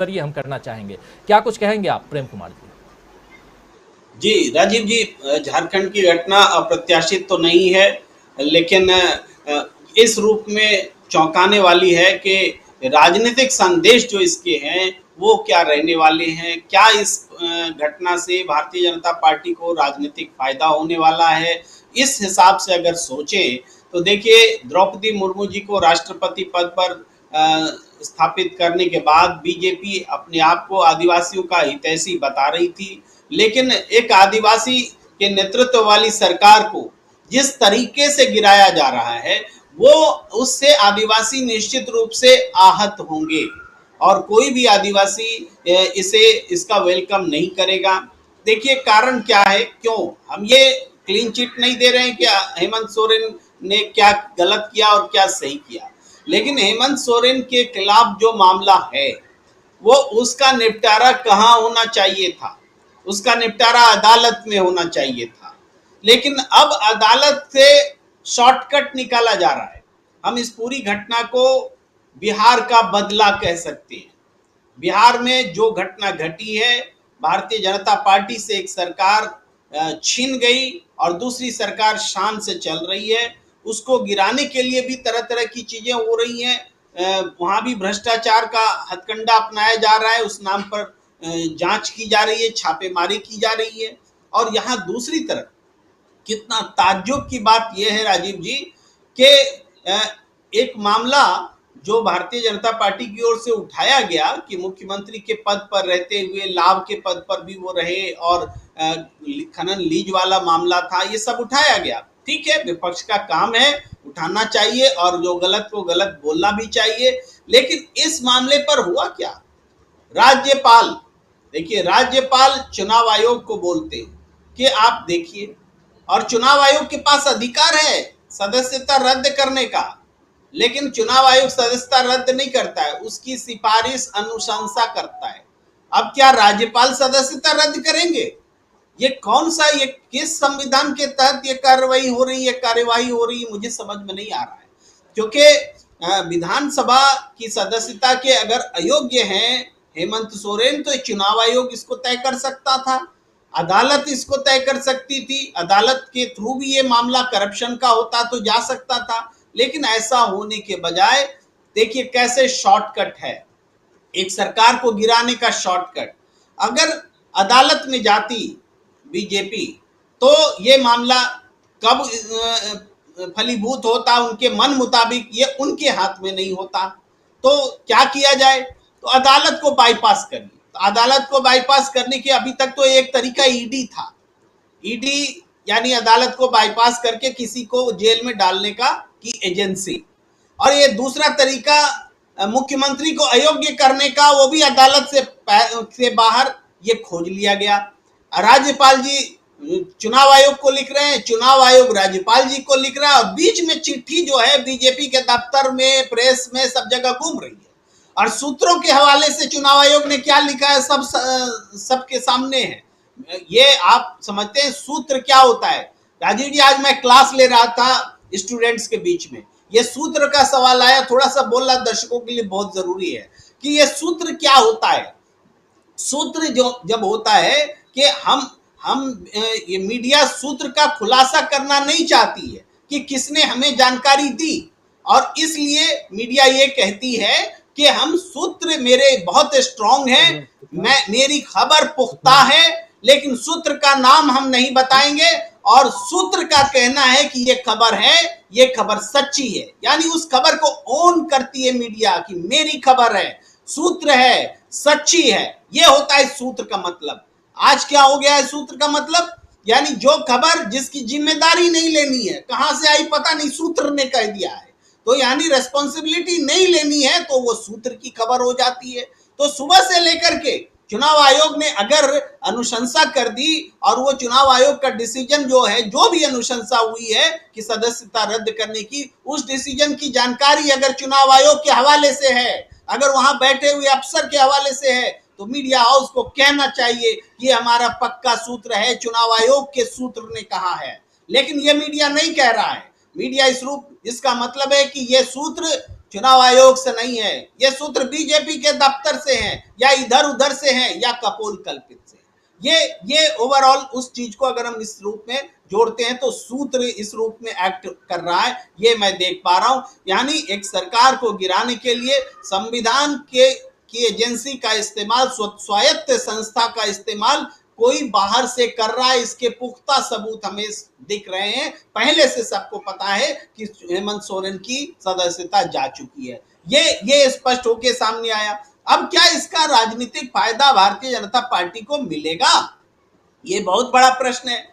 जरिए हम करना चाहेंगे। क्या कुछ कहेंगे आप प्रेम कुमार जी? जी राजीव जी, झारखंड की घटना अप्रत्याशित तो नहीं है, लेकिन इस रूप में चौंकाने वाली है कि राजनीतिक संदेश जो इसके हैं वो क्या रहने वाले हैं। क्या इस घटना से भारतीय जनता पार्टी को राजनीतिक फायदा होने वाला है? इस हिसाब से अगर सोचें तो देखिए, द्रौपदी मुर्मू जी को राष्ट्रपति पद पर स्थापित करने के बाद बीजेपी अपने आप को आदिवासियों का हितैषी बता रही थी, लेकिन एक आदिवासी के नेतृत्व वाली सरकार को जिस तरीके से गिराया जा रहा है वो उससे आदिवासी निश्चित रूप से आहत होंगे और कोई भी आदिवासी इसका वेलकम नहीं करेगा। देखिए कारण क्या है, क्यों हम ये क्लीन चिट नहीं दे रहे हैं कि हेमंत सोरेन ने क्या गलत किया और क्या सही किया, लेकिन हेमंत सोरेन के खिलाफ जो मामला है वो उसका निपटारा कहाँ होना चाहिए था? उसका निपटारा अदालत में होना चाहिए था, लेकिन अब अदालत से शॉर्टकट निकाला जा रहा है। हम इस पूरी घटना को बिहार का बदला कह सकते हैं। बिहार में जो घटना घटी है, भारतीय जनता पार्टी से एक सरकार छीन गई और दूसरी सरकार शान से चल रही है, उसको गिराने के लिए भी तरह तरह की चीजें हो रही हैं। वहां भी भ्रष्टाचार का हथकंडा अपनाया जा रहा है, उस नाम पर जांच की जा रही है, छापेमारी की जा रही है। और यहाँ दूसरी तरफ कितना ताज्जुब की बात यह है राजीव जी कि एक मामला जो भारतीय जनता पार्टी की ओर से उठाया गया कि मुख्यमंत्री के पद पर रहते हुए लाभ के पद पर भी वो रहे और खनन लीज वाला मामला था, ये सब उठाया गया। ठीक है, विपक्ष का काम है, उठाना चाहिए और जो गलत को गलत बोलना भी चाहिए, लेकिन इस मामले पर हुआ क्या? राज्यपाल, देखिए राज्यपाल चुनाव आयोग को बोलते हैं कि आप देखिए, और चुनाव आयोग के पास अधिकार है सदस्यता रद्द करने का, लेकिन चुनाव आयोग सदस्यता रद्द नहीं करता है, उसकी सिफारिश अनुशंसा करता है। अब क्या राज्यपाल सदस्यता रद्द करेंगे? ये कौन सा, ये किस संविधान के तहत ये कार्यवाही हो रही है, कार्यवाही हो रही है, मुझे समझ में नहीं आ रहा है। क्योंकि विधानसभा की सदस्यता के अगर अयोग्य हैं हेमंत सोरेन तो चुनाव आयोग इसको तय कर सकता था, अदालत इसको तय कर सकती थी, अदालत के थ्रू भी ये मामला करप्शन का होता तो जा सकता था, लेकिन ऐसा होने के बजाय देखिए कैसे शॉर्टकट है, एक सरकार को गिराने का शॉर्टकट। अगर अदालत में जाती बीजेपी तो ये मामला कब फलीभूत होता, उनके मन मुताबिक, ये उनके हाथ में नहीं होता। तो क्या किया जाए? तो अदालत को बाईपास करिए। तो अदालत को बाईपास करने के अभी तक तो एक तरीका ईडी था, ईडी यानी अदालत को बाईपास करके किसी को जेल में डालने का की एजेंसी, और ये दूसरा तरीका मुख्यमंत्री को अयोग्य करने का, वो भी अदालत से बाहर ये खोज लिया गया। राज्यपाल जी चुनाव आयोग को लिख रहे हैं, चुनाव आयोग राज्यपाल जी को लिख रहा है, और बीच में चिट्ठी जो है बीजेपी के दफ्तर में, प्रेस में, सब जगह घूम रही है, और सूत्रों के हवाले से चुनाव आयोग ने क्या लिखा है सबके सामने है। ये आप समझते हैं सूत्र क्या होता है? राजीव जी, आज मैं क्लास ले रहा था स्टूडेंट्स के बीच में, ये सूत्र का सवाल आया, थोड़ा सा बोलना दर्शकों के लिए बहुत जरूरी है कि ये सूत्र क्या होता है। सूत्र जो जब होता है कि हम ये मीडिया सूत्र का खुलासा करना नहीं चाहती है कि किसने हमें जानकारी दी, और इसलिए मीडिया ये कहती है कि हम सूत्र मेरे बहुत स्ट्रांग हैं, मेरी खबर पुख्ता है, लेकिन सूत्र का नाम हम नहीं बताएंगे, और सूत्र का कहना है कि ये खबर है, ये खबर सच्ची है, यानी उस खबर को ओन करती है मीडिया कि मेरी खबर है, सूत्र है, सच्ची है। ये होता है सूत्र का मतलब। आज क्या हो गया है सूत्र का मतलब? यानी जो खबर जिसकी जिम्मेदारी नहीं लेनी है, कहां से आई पता नहीं, सूत्र ने कह दिया है, तो यानी रेस्पॉन्सिबिलिटी नहीं लेनी है, तो वो सूत्र की खबर हो जाती है। तो सुबह से लेकर के चुनाव आयोग ने अगर अनुशंसा कर दी, और वो चुनाव आयोग का डिसीजन जो है, जो भी अनुशंसा हुई है कि सदस्यता रद्द करने की, उस डिसीजन की जानकारी अगर चुनाव आयोग के हवाले से है, अगर वहां बैठे हुए अफसर के हवाले से है, तो मीडिया हाउस को कहना चाहिए कि हमारा पक्का सूत्र है, चुनाव आयोग के सूत्र ने कहा है। लेकिन यह मीडिया नहीं कह रहा है। मीडिया इसका मतलब है कि यह सूत्र चुनाव आयोग से नहीं है, ये सूत्र बीजेपी के दफ्तर से हैं या इधर उधर से हैं या कपोल कल्पित से। ये ओवरऑल उस चीज को अगर हम इस रूप में जोड़ते हैं तो सूत्र इस रूप में एक्ट कर रहा है, ये मैं देख पा रहा हूं। यानी एक सरकार को गिराने के लिए संविधान की एजेंसी का इस्तेमाल, स्वायत्त संस्था का इस्तेमाल कोई बाहर से कर रहा है, इसके पुख्ता सबूत हमें दिख रहे हैं। पहले से सबको पता है कि हेमंत सोरेन की सदस्यता जा चुकी है, ये स्पष्ट होकर सामने आया। अब क्या इसका राजनीतिक फायदा भारतीय जनता पार्टी को मिलेगा, ये बहुत बड़ा प्रश्न है।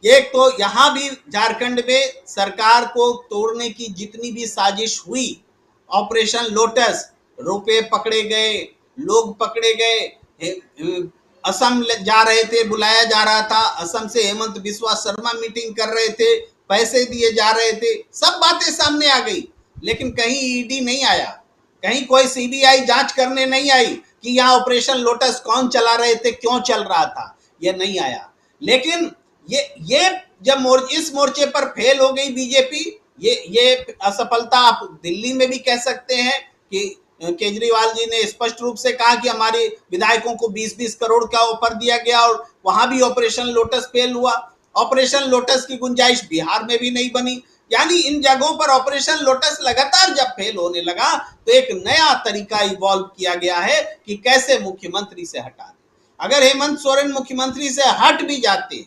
एक तो यहां भी झारखंड में सरकार को तोड़ने की जितनी भी साजिश हुई, ऑपरेशन लोटस, रुपए पकड़े गए, लोग पकड़े गए, असम जा रहे थे, बुलाया जा रहा था, असम से हेमंत बिस्वा शर्मा मीटिंग कर रहे थे, पैसे दिए जा रहे थे, सब बातें सामने आ गई। लेकिन कहीं ईडी नहीं आया, कहीं कोई सीबीआई जांच करने नहीं आई कि यहाँ ऑपरेशन लोटस कौन चला रहे थे, क्यों चल रहा था, ये नहीं आया। लेकिन ये जब इस मोर्चे पर फेल हो गई बीजेपी, ये असफलता आप दिल्ली में भी कह सकते हैं कि केजरीवाल जी ने स्पष्ट रूप से कहा कि हमारे विधायकों को 20-20 करोड़ का ऑफर दिया गया और वहां भी ऑपरेशन लोटस फेल हुआ। ऑपरेशन लोटस की गुंजाइश बिहार में भी नहीं बनी। यानी इन जगहों पर ऑपरेशन लोटस लगातार जब फेल होने लगा तो एक नया तरीका इवॉल्व किया गया है कि कैसे मुख्यमंत्री से हटा दें। अगर हेमंत सोरेन मुख्यमंत्री से हट भी जाते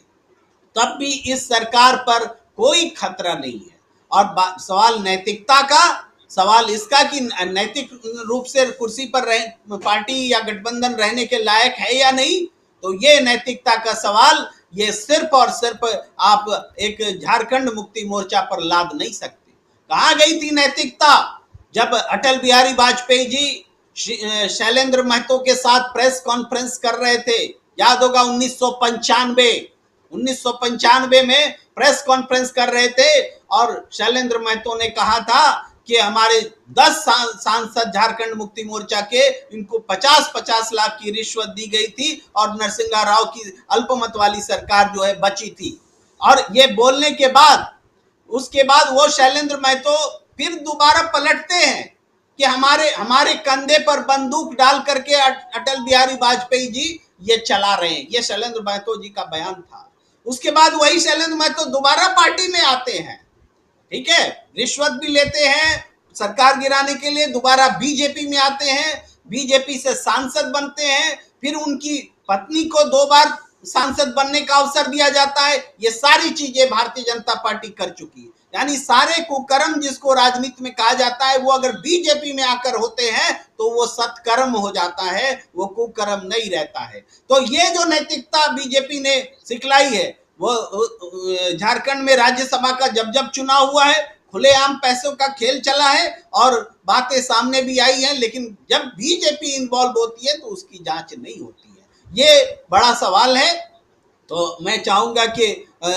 तब भी इस सरकार पर कोई खतरा नहीं है। और सवाल नैतिकता का, सवाल इसका कि नैतिक रूप से कुर्सी पर पार्टी या गठबंधन रहने के लायक है या नहीं, तो ये नैतिकता का सवाल ये सिर्फ और सिर्फ आप एक झारखंड मुक्ति मोर्चा पर लाद नहीं सकते। कहाँ गई थी नैतिकता जब अटल बिहारी वाजपेयी जी शैलेंद्र महतो के साथ प्रेस कॉन्फ्रेंस कर रहे थे? याद होगा 1995 में प्रेस कॉन्फ्रेंस कर रहे थे और शैलेंद्र महतो ने कहा था कि हमारे 10 सांसद झारखंड मुक्ति मोर्चा के, इनको 50-50 लाख की रिश्वत दी गई थी और नरसिंह राव की अल्पमत वाली सरकार जो है बची थी। और ये बोलने के बाद उसके बाद वो शैलेंद्र महतो फिर दोबारा पलटते हैं कि हमारे कंधे पर बंदूक डाल करके अटल बिहारी वाजपेयी जी ये चला रहे हैं। ये शैलेंद्र महतो जी का बयान था। उसके बाद वही शैलेंद्र महतो दोबारा पार्टी में आते हैं, ठीक है, रिश्वत भी लेते हैं सरकार गिराने के लिए, दोबारा बीजेपी में आते हैं, बीजेपी से सांसद बनते हैं, फिर उनकी पत्नी को 2 बार सांसद बनने का अवसर दिया जाता है। ये सारी चीजें भारतीय जनता पार्टी कर चुकी है। यानी सारे कुकर्म जिसको राजनीति में कहा जाता है, वो अगर बीजेपी में आकर होते हैं तो वो सत्कर्म हो जाता है, वो कुकर्म नहीं रहता है। तो ये जो नैतिकता बीजेपी ने सिखलाई है, वो झारखंड में राज्यसभा का जब चुनाव हुआ है, खुलेआम पैसों का खेल चला है और बातें सामने भी आई हैं, लेकिन जब बीजेपी इन्वॉल्व होती है तो उसकी जांच नहीं होती है। ये बड़ा सवाल है। तो मैं चाहूंगा कि